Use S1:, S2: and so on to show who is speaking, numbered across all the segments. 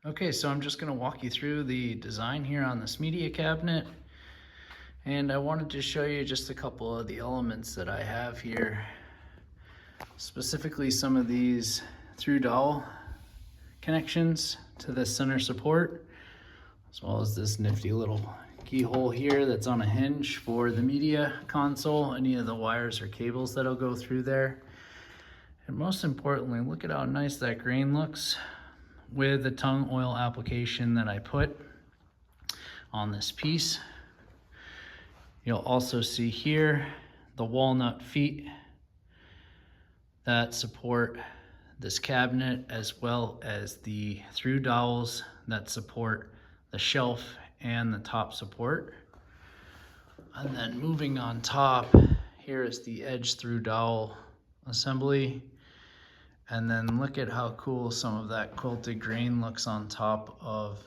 S1: Okay, so I'm just going to walk you through the design here on this media cabinet. And I wanted to show you just a couple of the elements that I have here. Specifically some of these through dowel connections to the center support, as well as this nifty little keyhole here that's on a hinge for the media console, any of the wires or cables that'll go through there. And most importantly, look at how nice that grain looks with the tongue oil application that I put on this piece. You'll also see here the walnut feet that support this cabinet, as well as the through dowels that support the shelf and the top support. And then moving on top, here is the edge through dowel assembly. And then look at how cool some of that quilted grain looks on top of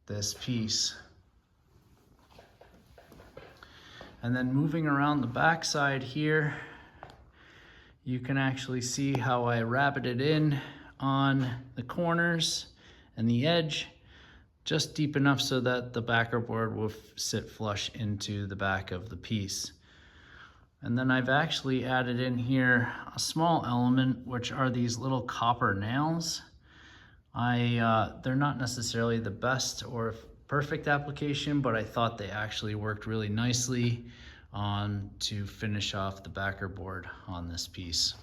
S1: this piece. And then moving around the back side here, you can actually see how I rabbited in on the corners and the edge, just deep enough so that the backer board will sit flush into the back of the piece. And then I've actually added in here a small element, which are these little copper nails. They're not necessarily the best or perfect application, but I thought they actually worked really nicely to finish off the backer board on this piece.